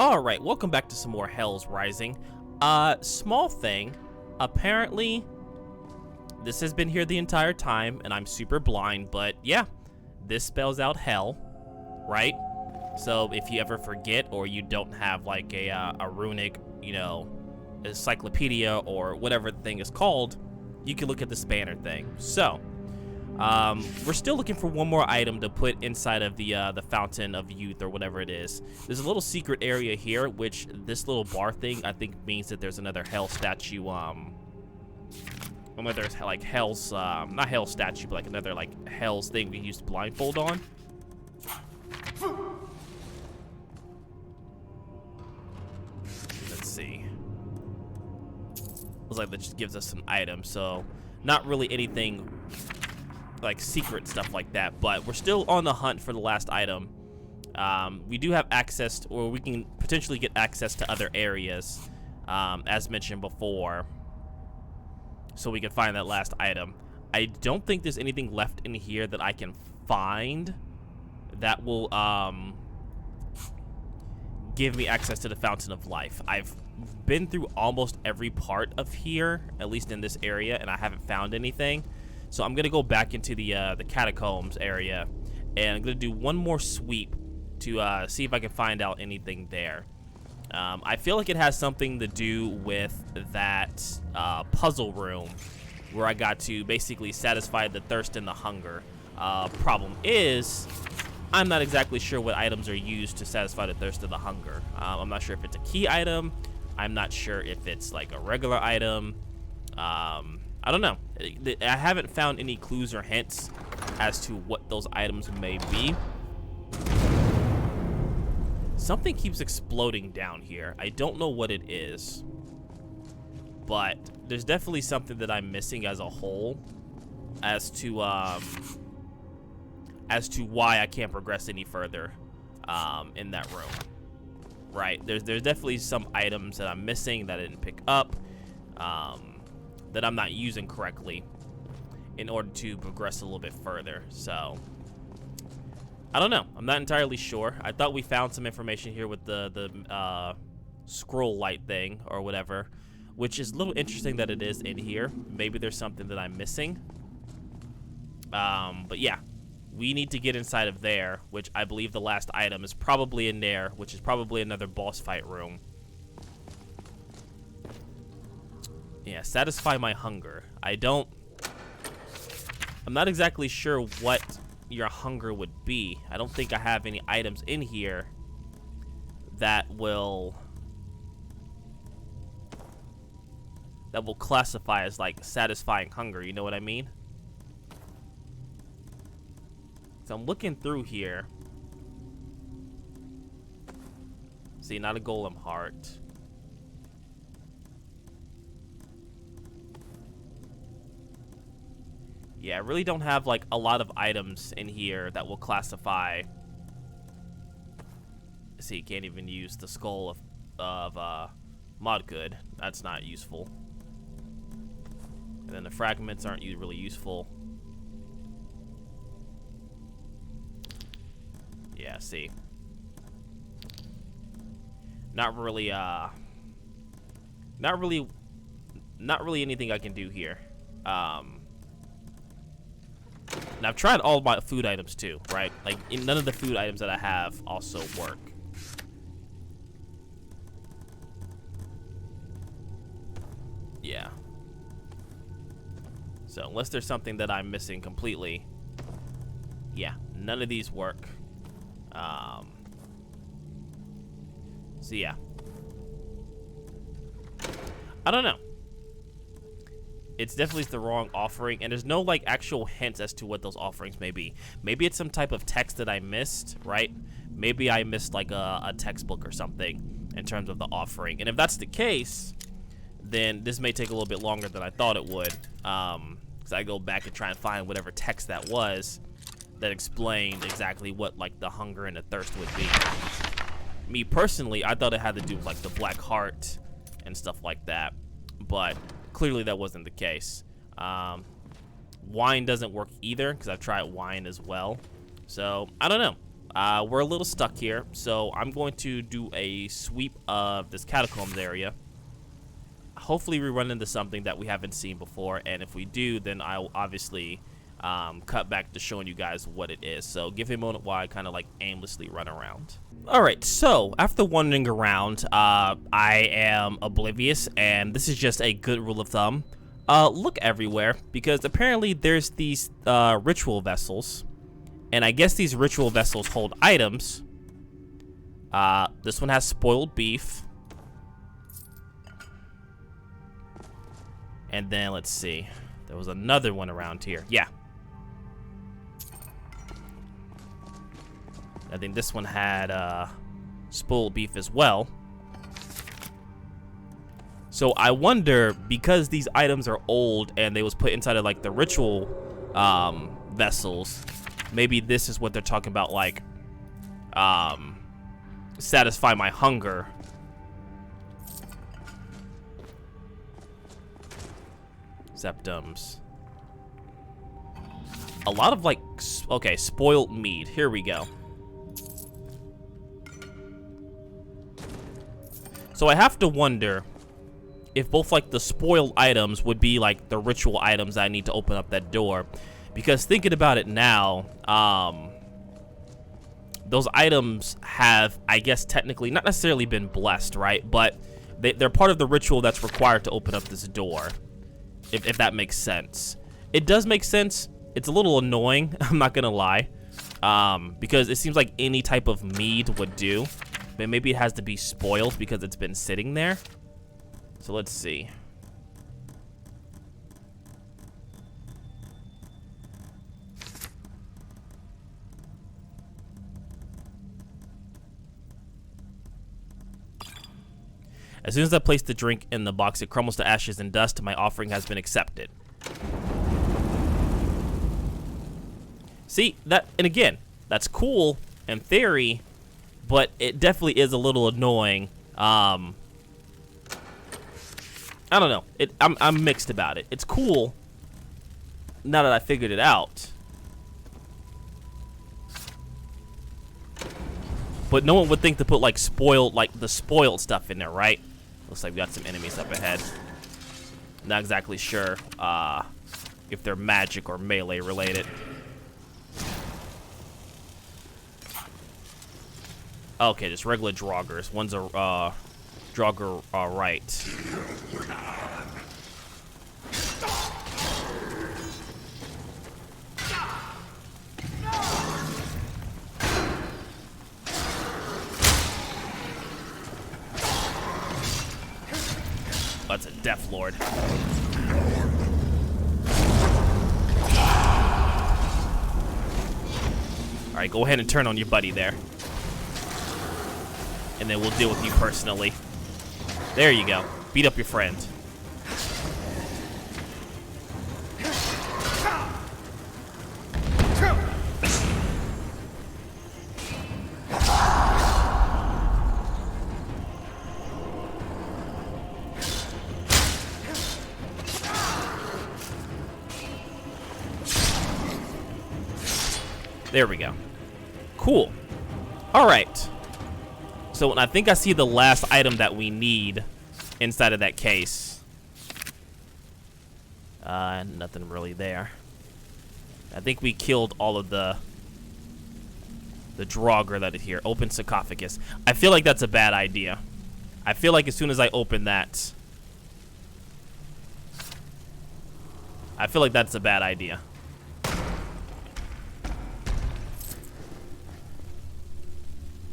Alright, welcome back to some more Hell's Rising. Small thing. Apparently, this has been here the entire time, and I'm super blind, but yeah, this spells out hell, right? So if you ever forget, or you don't have like a runic, encyclopedia, or whatever the thing is called, you can look at the spanner thing. So, we're still looking for one more item to put inside of the fountain of youth or whatever it is. There's a little secret area here, which this little bar thing I think means that there's another hell statue. Another like hell's not hell statue, but like another like hell's thing we used blindfold on. Let's see. Looks like that just gives us an item, so not really anything like secret stuff like that, but we're still on the hunt for the last item. We do have access to, or we can potentially get access to other areas, as mentioned before, so we can find that last item. I don't think there's anything left in here that I can find that will give me access to the Fountain of Life. I've been through almost every part of here, at least in this area, and I haven't found anything. So I'm gonna go back into the catacombs area, and I'm gonna do one more sweep to see if I can find out anything there. I feel like it has something to do with that puzzle room where I got to basically satisfy the thirst and the hunger. Problem is, I'm not exactly sure what items are used to satisfy the thirst and the hunger. I'm not sure if it's a key item. I'm not sure if it's like a regular item. I don't know. I haven't found any clues or hints as to what those items may be. Something keeps exploding down here. I don't know what it is, but there's definitely something that I'm missing as a whole as to why I can't progress any further in that room. Right? There's definitely some items that I'm missing that I didn't pick up. That I'm not using correctly in order to progress a little bit further. So I don't know. I'm not entirely sure. I thought we found some information here with the scroll light thing or whatever, which is a little interesting that it is in here. Maybe there's something that I'm missing. But yeah, we need to get inside of there, which I believe the last item is probably in there, which is probably another boss fight room. Yeah, satisfy my hunger. I'm not exactly sure what your hunger would be. I don't think I have any items in here that will classify as like satisfying hunger, you know what I mean? So I'm looking through here. See, not a golem heart. Yeah, I really don't have like a lot of items in here that will classify. See, you can't even use the skull of Modgood. That's not useful. And then the fragments aren't really useful. Yeah, see. Not really anything I can do here. Now, I've tried all my food items too, right? Like, none of the food items that I have also work. Yeah. So, unless there's something that I'm missing completely, yeah, none of these work. So, yeah. I don't know. It's definitely the wrong offering, and there's no like actual hints as to what those offerings may be. Maybe it's some type of text that I missed, right? Maybe I missed like a textbook or something in terms of the offering. And if that's the case, then this may take a little bit longer than I thought it would, because I go back and try and find whatever text that was that explained exactly what like the hunger and the thirst would be. Me personally, I thought it had to do with like the black heart and stuff like that, but clearly that wasn't the case. Wine doesn't work either, because I've tried wine as well. So I don't know. we're a little stuck here, so I'm going to do a sweep of this catacombs area. Hopefully we run into something that we haven't seen before, and if we do, then I'll obviously cut back to showing you guys what it is. So give me a moment while I kind of like aimlessly run around. Alright, so after wandering around, I am oblivious, and this is just a good rule of thumb. Look everywhere, because apparently there's these ritual vessels, and I guess these ritual vessels hold items. This one has spoiled beef. And then, let's see. There was another one around here. Yeah. I think this one had spoiled beef as well. So I wonder, because these items are old and they was put inside of like the ritual vessels, maybe this is what they're talking about, like satisfy my hunger. Septums. A lot of like, okay, spoiled meat. Here we go. So I have to wonder if both like the spoiled items would be like the ritual items that I need to open up that door. Because thinking about it now, those items have, I guess, technically not necessarily been blessed, right? But they're part of the ritual that's required to open up this door. If that makes sense. It does make sense. It's a little annoying, I'm not gonna lie, because it seems like any type of mead would do, but maybe it has to be spoiled because it's been sitting there. So let's see. As soon as I place the drink in the box, it crumbles to ashes and dust. My offering has been accepted. See, that, and again, that's cool in theory, but it definitely is a little annoying. I don't know. I'm mixed about it. It's cool now that I figured it out. But no one would think to put like spoiled, like the spoiled stuff in there, right? Looks like we got some enemies up ahead. Not exactly sure if they're magic or melee related. Okay, just regular draugrs. One's a draugr right. That's a Death Lord. Alright, go ahead and turn on your buddy there. And then we'll deal with you personally. There you go. Beat up your friend. There we go. Cool. All right. So I think I see the last item that we need inside of that case. Nothing really there. I think we killed all of the draugr that is here. Open sarcophagus. I feel like that's a bad idea. I feel like as soon as I open that, I feel like that's a bad idea.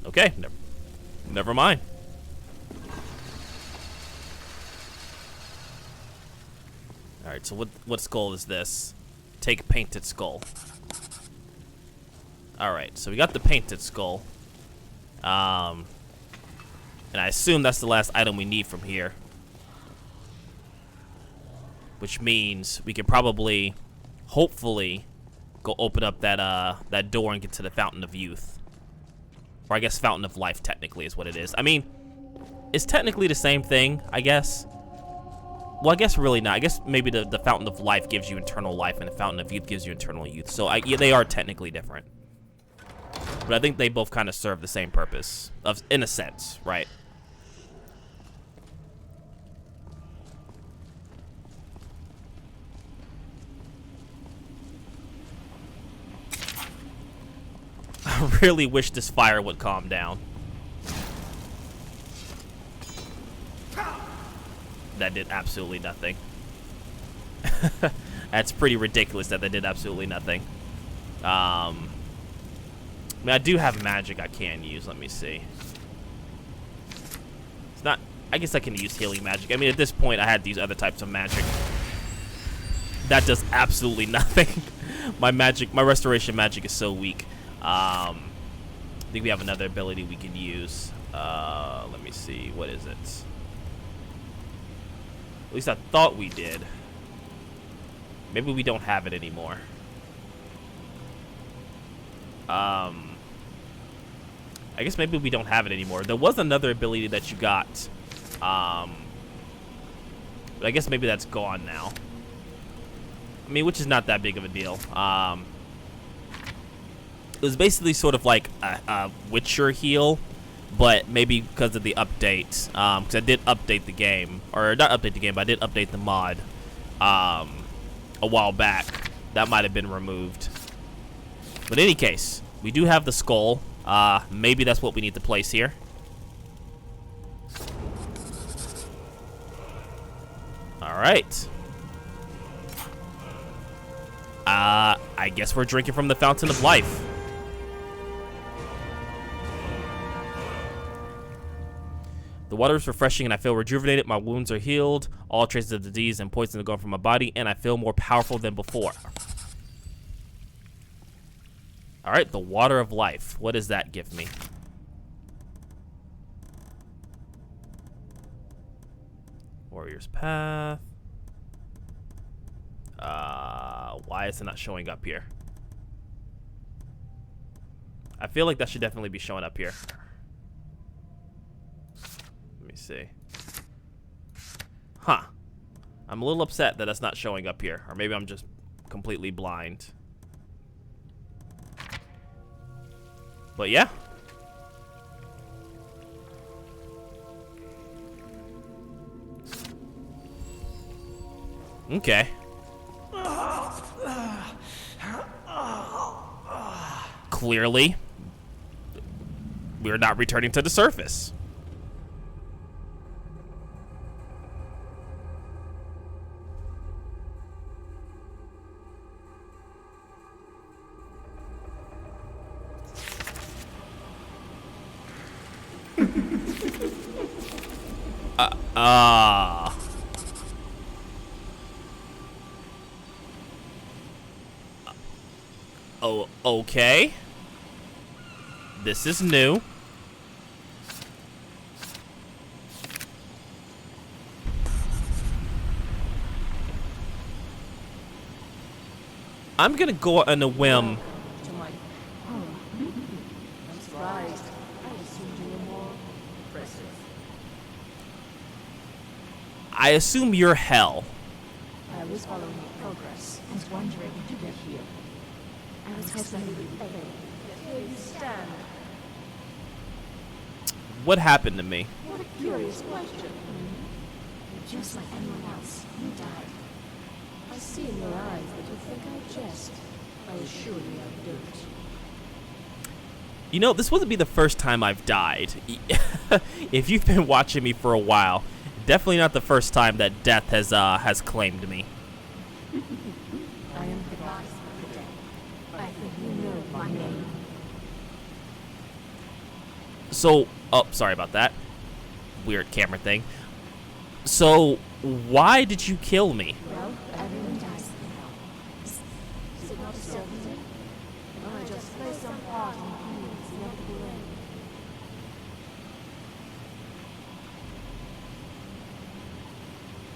Okay, never mind. All right, so what skull is this? Take painted skull. All right, so we got the painted skull. And I assume that's the last item we need from here. Which means we can probably, hopefully, go open up that door and get to the Fountain of Youth. Or I guess Fountain of Life technically is what it is. I mean, it's technically the same thing, I guess. Well, I guess really not. I guess maybe the Fountain of Life gives you eternal life and the Fountain of Youth gives you eternal youth. So yeah, they are technically different. But I think they both kind of serve the same purpose, in a sense, right? I really wish this fire would calm down. That did absolutely nothing. That's pretty ridiculous that did absolutely nothing. I mean, I do have magic I can use. Let me see. It's not... I guess I can use healing magic. I mean, at this point, I had these other types of magic. That does absolutely nothing. My restoration magic is so weak. I think we have another ability we can use. Let me see. What is it? At least I thought we did. Maybe we don't have it anymore. I guess maybe we don't have it anymore. There was another ability that you got. But I guess maybe that's gone now. I mean, which is not that big of a deal. It was basically sort of like a Witcher heal, but maybe because of the update. Because I did update the game, or not update the game, but I did update the mod a while back. That might have been removed. But in any case, we do have the skull. Maybe that's what we need to place here. All right. I guess we're drinking from the fountain of life. The water is refreshing and I feel rejuvenated. My wounds are healed. All traces of disease and poison are gone from my body, and I feel more powerful than before. All right, the water of life. What does that give me? Warrior's Path. Why is it not showing up here? I feel like that should definitely be showing up here. Let me see. Huh. I'm a little upset that that's not showing up here. Or maybe I'm just completely blind. But yeah. Okay. Clearly, we're not returning to the surface. Oh, okay. This is new. I'm gonna go on a whim. I'm surprised. I assumed you were more impressive. I assume you're Hel. I was following your progress and wondering if you get here. I was hoping you would fail. Yet here you stand. What happened to me? What a curious question. You're just like anyone else. You died. I see in your eyes that you think I jest. I assure you I don't. You know, this wouldn't be the first time I've died. If you've been watching me for a while, definitely not the first time that death has claimed me. I am the goddess of the dead. I think you know my name. So, oh, sorry about that. Weird camera thing. So, why did you kill me? Well, everyone dies now. Is it not a certainty? Or I just play some part in humans' inevitable end?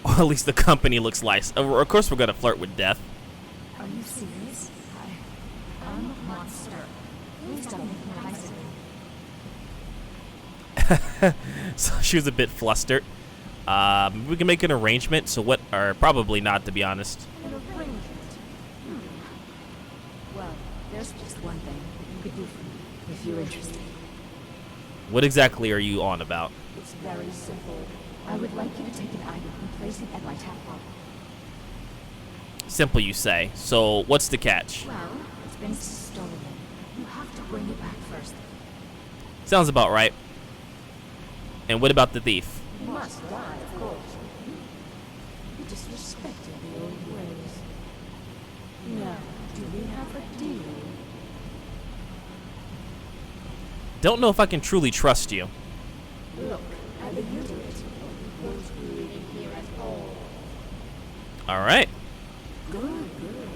Or at least the company looks nice. Of course we're gonna flirt with death. Are you serious? I'm a monster. Please stop making eyes at me. So she was a bit flustered. We can make an arrangement. So what? Or probably not, to be honest. An arrangement. Well, there's just one thing that you could do for me. if you're interested. What exactly are you on about? It's very simple. I would like you to take an item and place it at my tap room. Simple, you say. So, what's the catch? Well, it's been stolen. You have to bring it back first. Sounds about right. And what about the thief? He must die, of course. You disrespected the old ways. Now, do we have a deal? Don't know if I can truly trust you. Look, either you do it, or we won't be leaving here at all. Alright. Good, good.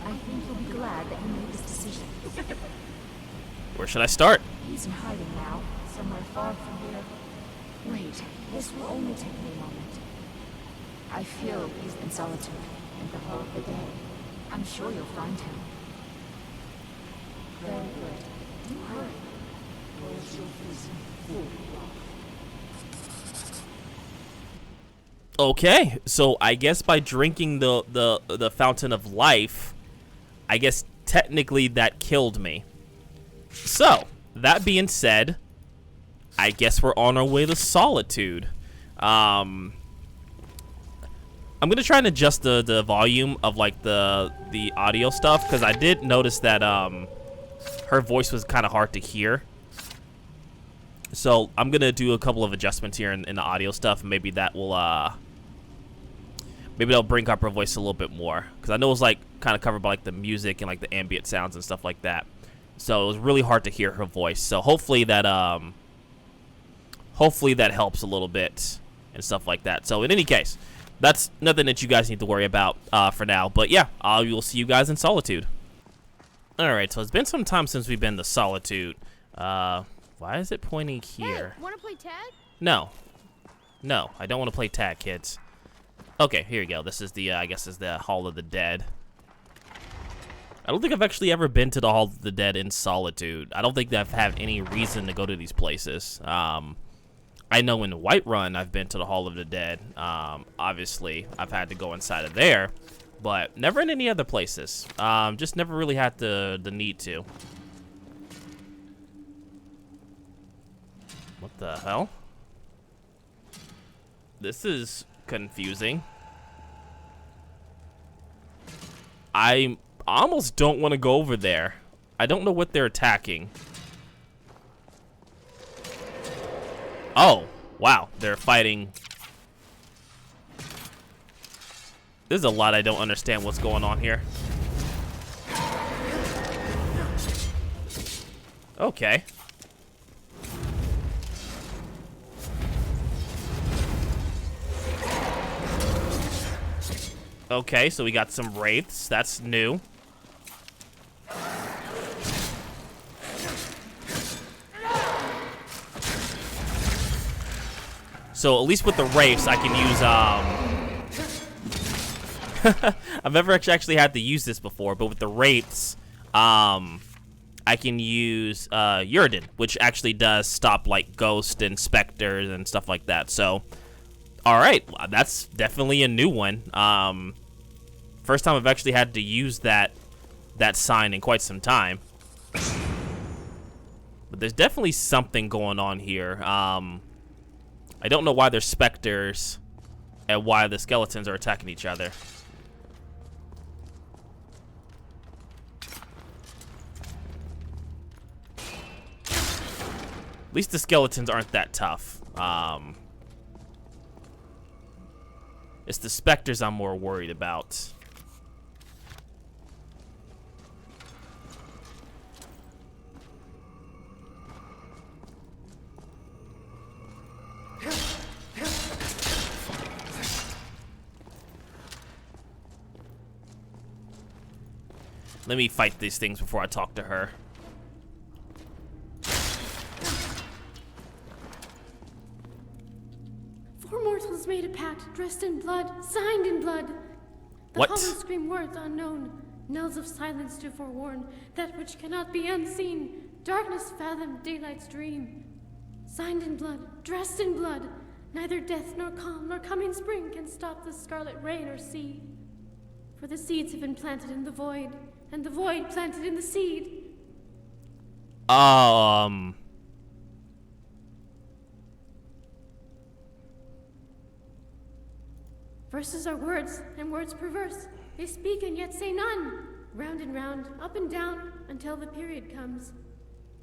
I think you'll be glad that you made this decision. Where should I start? He's in hiding now, somewhere far from here. Wait, this will only take me a moment. I feel he's in solitude, in the Hall of the Dead. I'm sure you'll find him. Very good. Do hurry. Or else you'll face full. Okay, so I guess by drinking the fountain of life, I guess technically that killed me. So, that being said, I guess we're on our way to solitude. I'm gonna try and adjust the volume of like the audio stuff, because I did notice that her voice was kind of hard to hear. So I'm gonna do a couple of adjustments here in the audio stuff, and maybe that will maybe that'll bring up her voice a little bit more, because I know it was like kind of covered by like the music and like the ambient sounds and stuff like that. So it was really hard to hear her voice. So hopefully that helps a little bit and stuff like that. So in any case, that's nothing that you guys need to worry about for now. But yeah, I will see you guys in Solitude. Alright, so it's been some time since we've been to Solitude. Why is it pointing here? Hey, wanna play tag? No. No, I don't want to play tag, kids. Okay, here you go. This is the, I guess is the Hall of the Dead. I don't think I've actually ever been to the Hall of the Dead in Solitude. I don't think that I've had any reason to go to these places. I know in Whiterun I've been to the Hall of the Dead. Obviously, I've had to go inside of there, but never in any other places. Just never really had the need to. What the hell? This is confusing. I almost don't want to go over there. I don't know what they're attacking. Oh, wow. They're fighting. There's a lot I don't understand what's going on here. Okay. Okay, so we got some wraiths. That's new. So at least with the wraiths, I can use I've never actually had to use this before, but with the wraiths, I can use Uridan, which actually does stop like ghosts and specters and stuff like that. So, all right, that's definitely a new one. First time I've actually had to use that sign in quite some time. But there's definitely something going on here. I don't know why there's specters and why the skeletons are attacking each other. At least the skeletons aren't that tough. It's the specters I'm more worried about. Let me fight these things before I talk to her. Four mortals made a pact, dressed in blood, signed in blood. The What? hollows scream words unknown. Knells of silence do forewarn that which cannot be unseen. Darkness fathom daylight's dream. Signed in blood, dressed in blood. Neither death nor calm nor coming spring can stop the scarlet rain or sea. For the seeds have been planted in the void, and the void planted in the seed. Verses are words, and words perverse. They speak and yet say none. Round and round, up and down, until the period comes.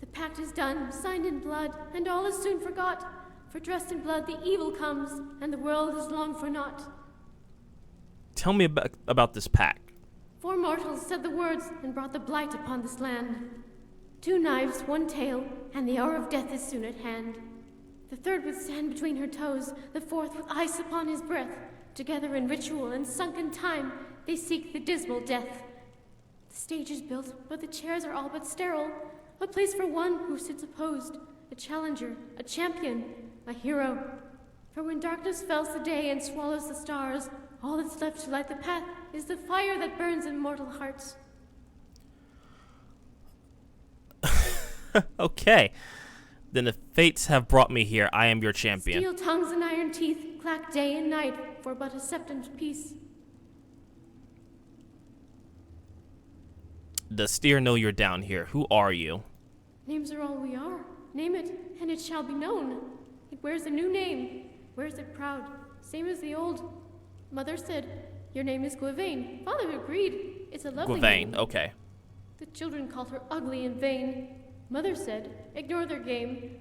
The pact is done, signed in blood, and all is soon forgot. For dressed in blood the evil comes, and the world is long for naught. Tell me about this pact. 4 mortals said the words, and brought the blight upon this land. 2 knives, 1 tail, and the hour of death is soon at hand. The 3rd with sand between her toes, the 4th with ice upon his breath. Together in ritual and sunken time, they seek the dismal death. The stage is built, but the chairs are all but sterile. A place for one who sits opposed, a challenger, a champion, a hero. For when darkness fells the day and swallows the stars, all that's left to light the path is the fire that burns in mortal hearts. Okay. Then the fates have brought me here. I am your champion. Steel tongues and iron teeth clack day and night for but a septem's peace. Does Steer know you're down here? Who are you? Names are all we are. Name it, and it shall be known. It wears a new name, wears it proud, same as the old. Mother said, your name is Gwyvain. Father agreed, it's a lovely name. Gwyvain, okay. The children called her ugly and vain. Mother said, ignore their game.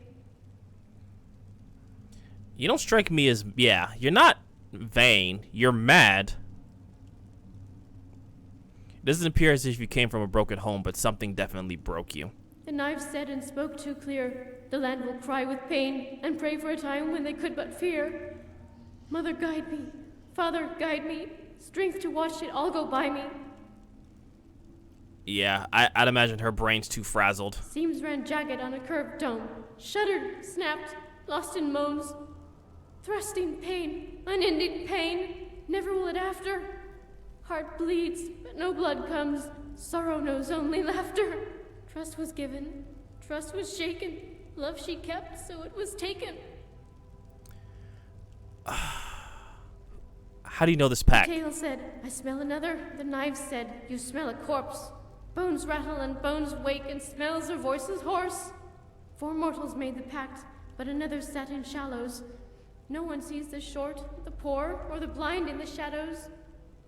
You don't strike me as, yeah, you're not vain. You're mad. It doesn't appear as if you came from a broken home, but something definitely broke you. The knives said and spoke too clear. The land will cry with pain and pray for a time when they could but fear. Mother, guide me. Father, guide me. Strength to watch it all go by me. Yeah, I'd imagine her brain's too frazzled. Seams ran jagged on a curved dome. Shuddered, snapped, lost in moans. Thrusting pain, unending pain. Never will it after. Heart bleeds, but no blood comes. Sorrow knows only laughter. Trust was given, trust was shaken. Love she kept, so it was taken. How do you know this pact? The tail said, I smell another. The knives said, you smell a corpse. Bones rattle and bones wake, and smells of voices hoarse. 4 mortals made the pact, but another sat in shallows. No one sees the short, the poor, or the blind in the shadows.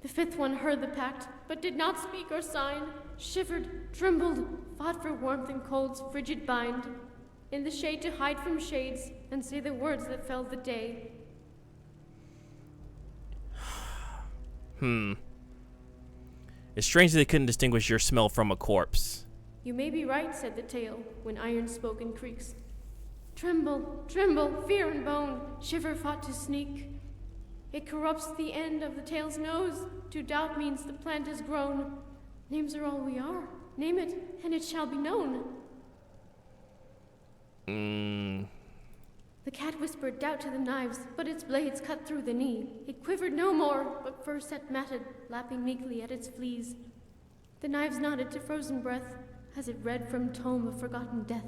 The 5th one heard the pact, but did not speak or sign. Shivered, trembled, fought for warmth in cold's frigid bind. In the shade to hide from shades, and say the words that felled the day. It's strange that they couldn't distinguish your smell from a corpse. You may be right, said the tail, when iron spoke in creaks. Tremble, tremble, fear and bone, shiver fought to sneak. It corrupts the end of the tail's nose. To doubt means the plant has grown. Names are all we are. Name it, and it shall be known. The cat whispered doubt to the knives, but its blades cut through the knee. It quivered no more, but fur sat matted, lapping meekly at its fleas. The knives nodded to frozen breath, as it read from tome of forgotten death.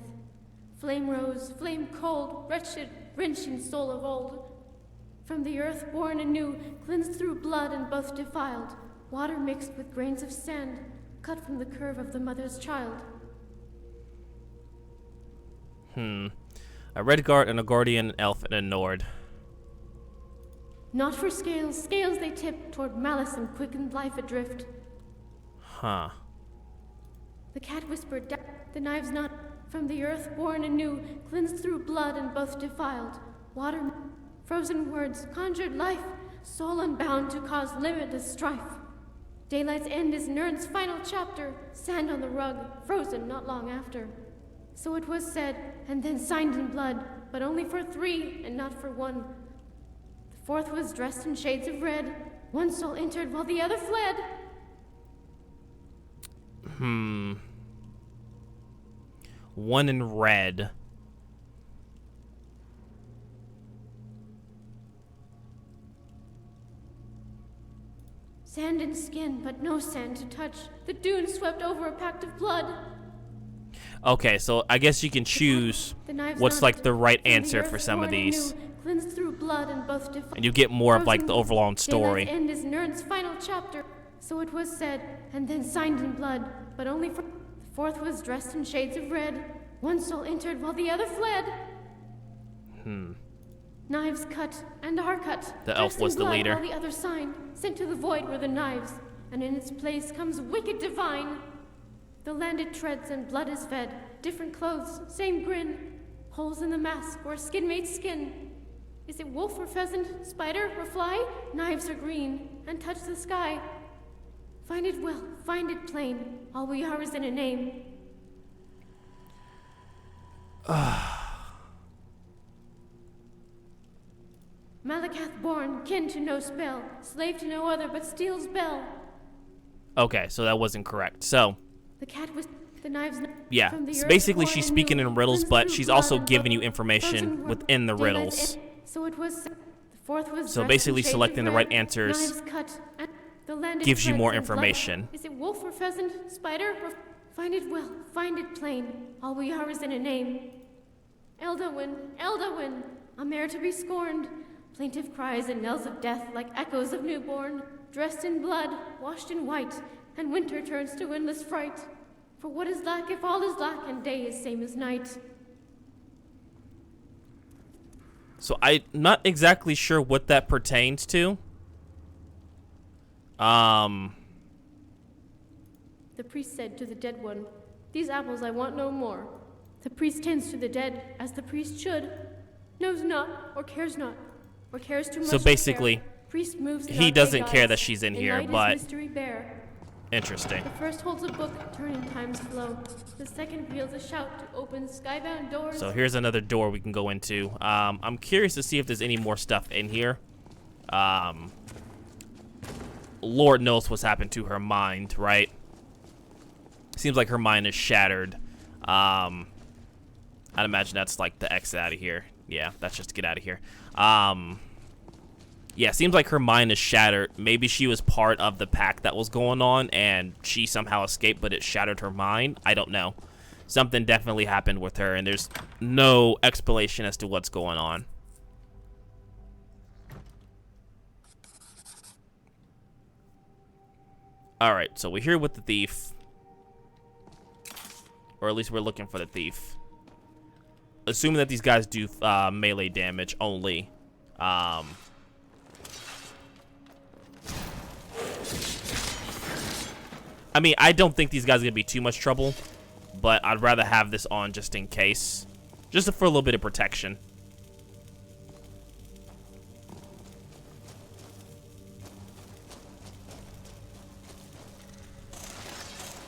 Flame rose, flame cold, wretched, wrenching soul of old. From the earth born anew, cleansed through blood and both defiled, water mixed with grains of sand, cut from the curve of the mother's child. A Redguard and a Guardian, an Elf, and a Nord. Not for scales, scales they tip toward malice and quickened life adrift. Huh. The cat whispered, the knives not from the earth born anew, cleansed through blood and both defiled, water, frozen words, conjured life, soul unbound to cause limitless strife. Daylight's end is Nerd's final chapter, sand on the rug, frozen not long after. So it was said, and then signed in blood, but only for 3 and not for 1. The 4th was dressed in shades of red. One soul entered while the other fled. One in red. Sand and skin, but no sand to touch. The dunes swept over a pact of blood. Okay, so I guess you can choose what's like the right answer for some of these. Cleansed through blood and both And you get more of like the overall story. End is Nerd's final chapter. So it was said, and then signed in blood, but only for... The 4th was dressed in shades of red. One soul entered while the other fled. Knives cut and are cut. The elf was the leader. While the other sign, sent to the void were the knives, and in its place comes wicked divine. The land it treads and blood is fed, different clothes, same grin, holes in the mask where skin meets skin. Is it wolf or pheasant, spider or fly? Knives are green and touch the sky. Find it well, find it plain, all we are is in a name. Malakath born, kin to no spell, slave to no other but steel's bell. Okay, so that wasn't correct. So, the cat was the knives. Yeah, so basically she's speaking in riddles, but she's also giving you information within the riddles. So it was. The fourth was. So basically selecting the right answers gives you more information. Is it wolf or pheasant, spider or... Find it well, find it plain, all we are is in a name. Eldawin, Eldawin, a mare to be scorned. Plaintive cries and knells of death like echoes of newborn, dressed in blood, washed in white, and winter turns to windless fright. For what is lack if all is lack and day is same as night? So I'm not exactly sure what that pertains to. The priest said to the dead one, "These apples I want no more." The priest tends to the dead as the priest should, knows not or cares not. Or cares too much. So basically, priest moves he doesn't care that she's in here, but interesting. The first holds a book, turning time's flow. The second wields a shout to open skybound doors. So here's another door we can go into. I'm curious to see if there's any more stuff in here. Lord knows what's happened to her mind, right? Seems like her mind is shattered. I'd imagine that's like the exit out of here. Yeah, that's just to get out of here. Yeah, seems like her mind is shattered. Maybe she was part of the pack that was going on and she somehow escaped, but it shattered her mind. I don't know. Something definitely happened with her, and there's no explanation as to what's going on. Alright, so we're here with the thief. Or at least we're looking for the thief. Assuming that these guys do melee damage only. I mean, I don't think these guys are going to be too much trouble, but I'd rather have this on just in case. Just for a little bit of protection.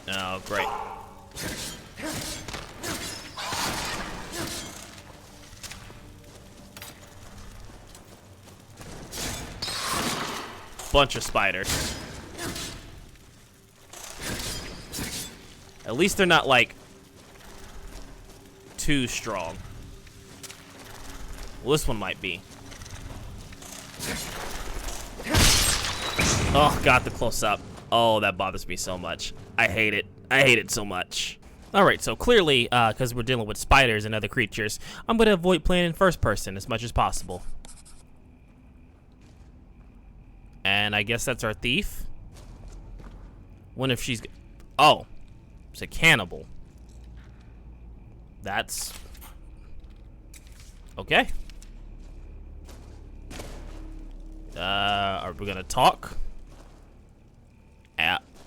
Oh, great. Bunch of spiders. At least they're not like too strong. Well, this one might be. Oh god, the close up. Oh, that bothers me so much. I hate it. I hate it so much. Alright, so clearly, because we're dealing with spiders and other creatures, I'm going to avoid playing in first person as much as possible. And I guess that's our thief. What if she's... Oh. It's a cannibal. That's... Okay. Are we gonna talk?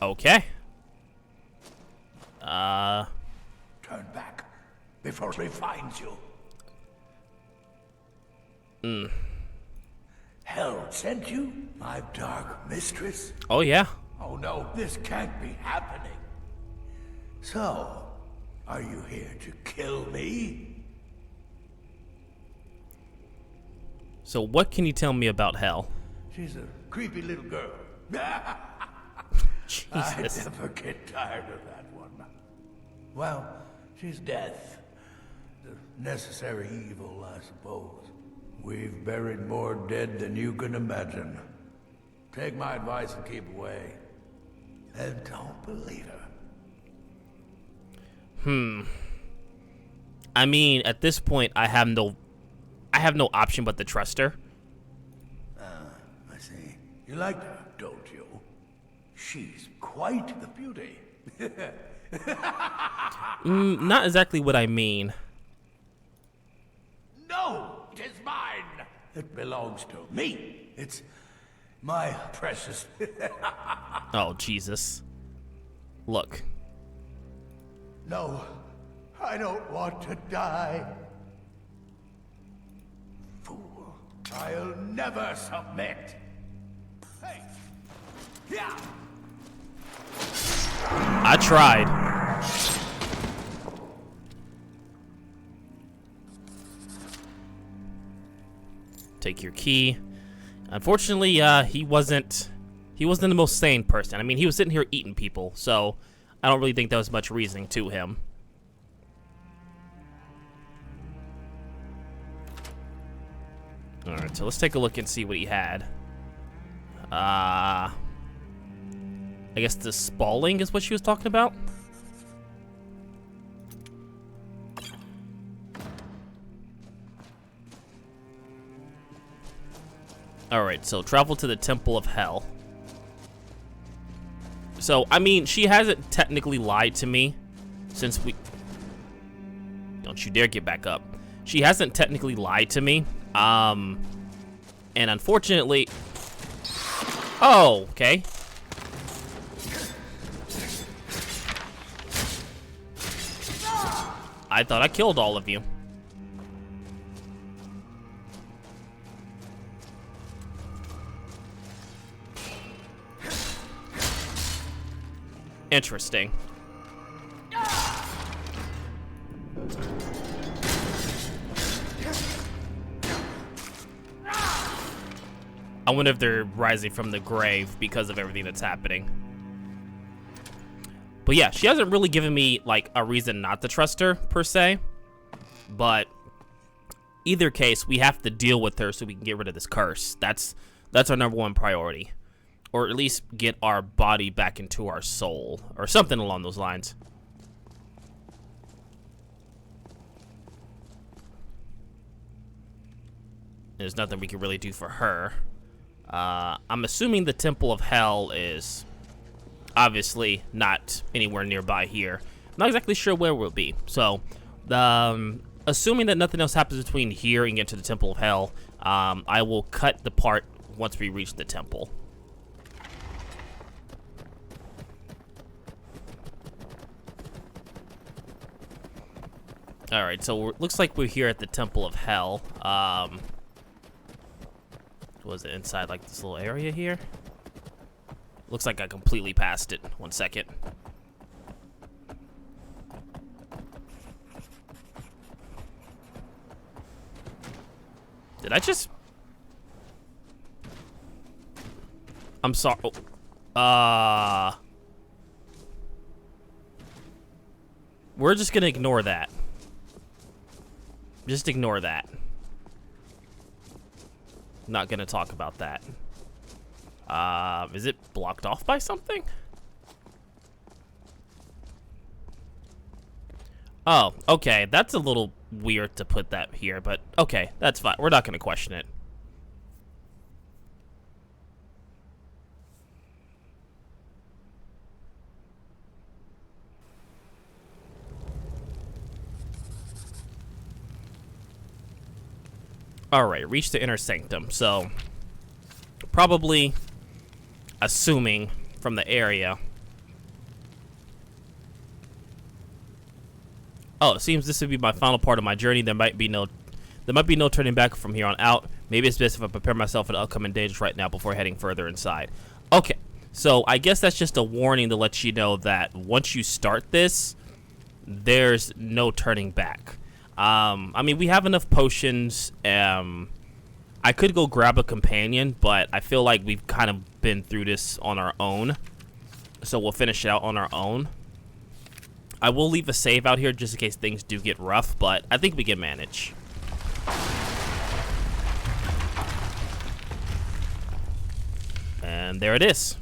Okay. Turn back before he finds you. Hell sent you, my dark mistress? Oh, yeah. Oh no, this can't be happening. So, are you here to kill me? So what can you tell me about Hel? She's a creepy little girl. Jesus. I never get tired of that one. Well, she's death. The necessary evil, I suppose. We've buried more dead than you can imagine. Take my advice and keep away. And don't believe her. I mean, at this point, I have no option but to trust her. I see. You like her, don't you? She's quite the beauty. Not exactly what I mean. No, it is mine. It belongs to me. It's my precious. Oh, Jesus. Look. No, I don't want to die. Fool, I'll never submit. Hey, yeah. I tried. Take your key. Unfortunately, he wasn't the most sane person. I mean, he was sitting here eating people, so I don't really think there was much reasoning to him. Alright, so let's take a look and see what he had. I guess the spalling is what she was talking about? Alright, so travel to the Temple of Hel. So, I mean, she hasn't technically lied to me since we... Don't you dare get back up. She hasn't technically lied to me. And unfortunately... Oh, okay. I thought I killed all of you. Interesting. I wonder if they're rising from the grave because of everything that's happening. But yeah, she hasn't really given me, like, a reason not to trust her, per se. But either case, we have to deal with her so we can get rid of this curse. That's our #1 priority. Or at least get our body back into our soul. Or something along those lines. There's nothing we can really do for her. I'm assuming the Temple of Hel is obviously not anywhere nearby here. Not exactly sure where we'll be. So, assuming that nothing else happens between here and get to the Temple of Hel, I will cut the part once we reach the temple. Alright, so looks like we're here at the Temple of Hel. Was it inside like this little area here? Looks like I completely passed it. 1 second. Did I just... I'm sorry. Oh. We're just gonna ignore that. Just ignore that. Not gonna talk about that. Is it blocked off by something? Oh, okay. That's a little weird to put that here, but okay, that's fine. We're not gonna question it. Alright, reach the inner sanctum. So, probably assuming from the area. Oh, it seems this would be my final part of my journey. There might be no turning back from here on out. Maybe it's best if I prepare myself for the upcoming dangers right now before heading further inside. Okay, so I guess that's just a warning to let you know that once you start this, there's no turning back. I mean, we have enough potions. I could go grab a companion, but I feel like we've kind of been through this on our own. So we'll finish it out on our own. I will leave a save out here just in case things do get rough, but I think we can manage. And there it is.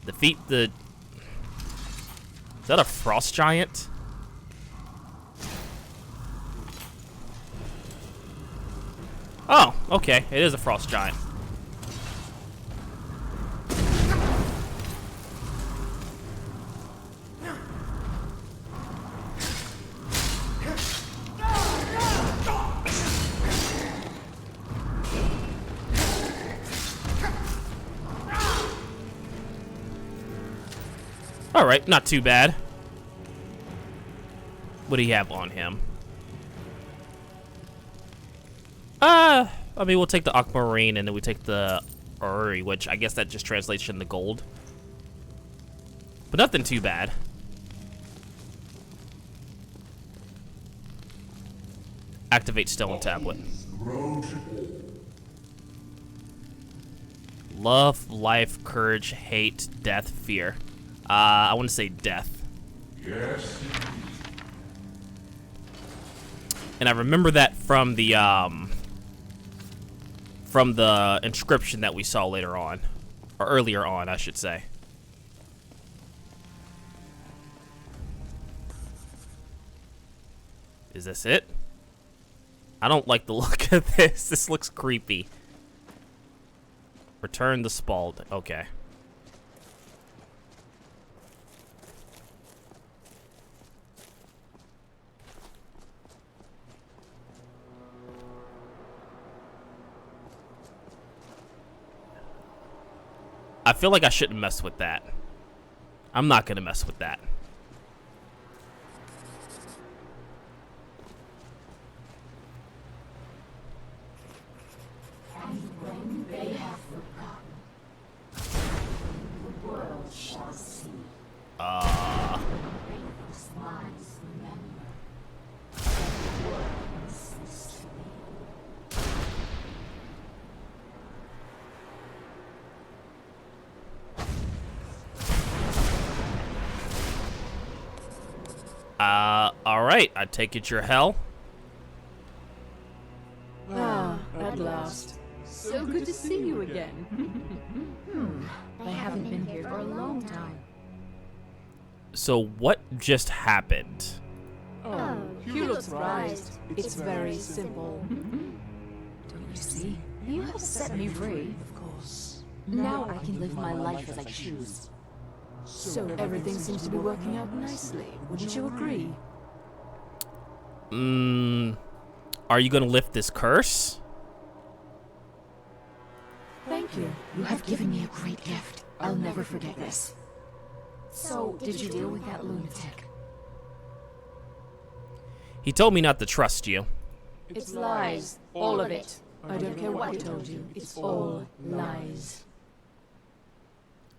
Defeat the... Is that a frost giant? Oh, okay. It is a frost giant. Alright, not too bad. What do you have on him? I mean, we'll take the aquamarine and then we take the Uri, which I guess that just translates into gold. But nothing too bad. Activate stone tablet. Love, life, courage, hate, death, fear. I want to say death. Yes. And I remember that from the inscription that we saw later on, or earlier on, I should say. Is this it? I don't like the look of this. This looks creepy. Return the Spald. Okay. I feel like I shouldn't mess with that. I'm not gonna mess with that. And when they have forgotten, the world shall see. Bravest minds remember. The world cease to be. Alright, I take it you're Hel. Ah, at last. So good to see you again. They haven't been here for a long time. So what just happened? Oh, Hulot's right. It's very simple. Don't you see? You have set me free. Of course. Now I can live my life as I choose. So everything seems to be working out nicely. Wouldn't you agree? Are you gonna lift this curse? Thank you. You have given me a great gift. I'll never forget this. So, did you deal with that lunatic? He told me not to trust you. It's lies. All of it. I don't care what he told you. It's all lies.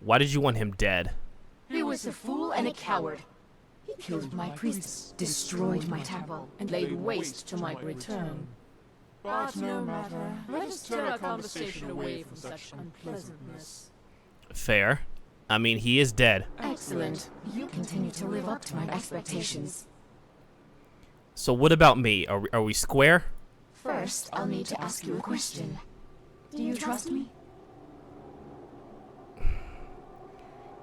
Why did you want him dead? He was a fool and a coward. He killed my priests, destroyed my temple, And laid waste to my return. But no matter. Let us turn our conversation away from such unpleasantness. Fair. I mean, he is dead. Excellent. You continue to live up to my expectations. So what about me? Are we square? First, I'll need to ask you a question. Do you trust me?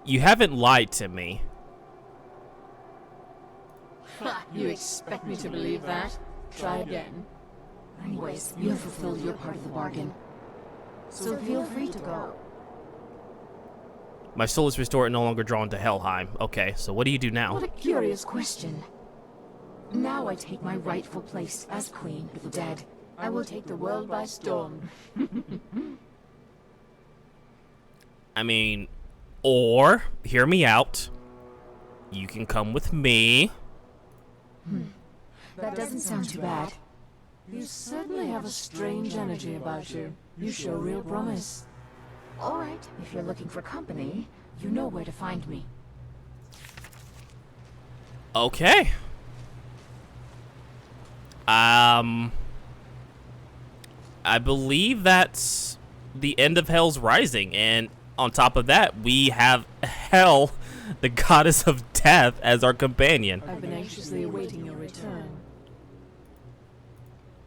You haven't lied to me. You expect me to believe that? Try again. Anyways, you have fulfilled your part of the bargain. So feel free to go. My soul is restored and no longer drawn to Helheim. Okay, so what do you do now? What a curious question. Now I take my rightful place as Queen of the Dead. I will take the world by storm. I mean, or, hear me out. You can come with me. That doesn't sound too bad. You certainly have a strange energy about you. You show real promise. Alright, if you're looking for company, you know where to find me. Okay. I believe that's the end of Hel's Rising, and on top of that, we have Hel, the goddess of death, as our companion. I've been anxiously awaiting your return.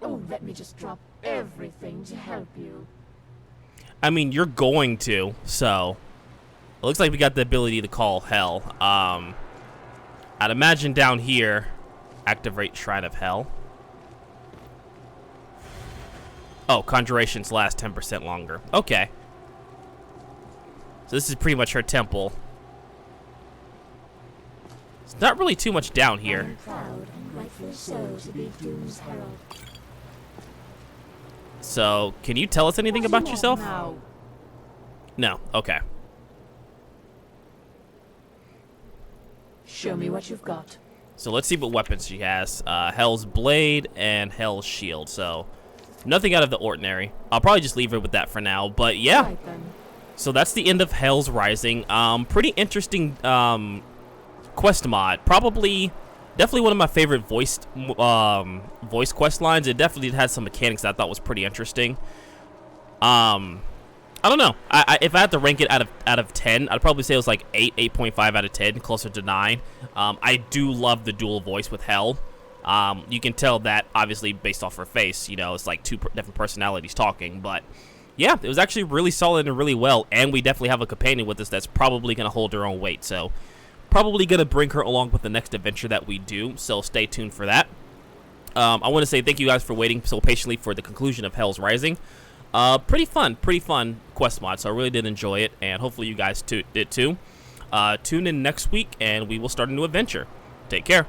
Oh, let me just drop everything to help you. I mean, you're going to, so it looks like we got the ability to call Hel. I'd imagine down here, activate Shrine of Hel. Oh, conjurations last 10% longer. Okay. So this is pretty much her temple. It's not really too much down here. I'm proud and rightfully so to be Doom's herald. So, can you tell us anything about yourself? Now, No. Okay. Show me what you've got. So let's see what weapons she has. Hel's Blade and Hel's Shield. So nothing out of the ordinary. I'll probably just leave her with that for now. But yeah. Right then. So that's the end of Hel's Rising. Pretty interesting quest mod. Definitely one of my favorite voice quest lines. It definitely had some mechanics that I thought was pretty interesting. I don't know. If I had to rank it out of 10, I'd probably say it was like 8.5 out of 10, closer to 9. I do love the dual voice with Hel. You can tell that obviously based off her face. You know, it's like two different personalities talking. But yeah, it was actually really solid and really well. And we definitely have a companion with us that's probably gonna hold her own weight. So probably gonna bring her along with the next adventure that we do. So stay tuned for that. I want to say thank you guys for waiting so patiently for the conclusion of Hel's Rising. Pretty fun quest mod, so I really did enjoy it, and hopefully you guys did too. Tune in next week, and we will start a new adventure. Take care.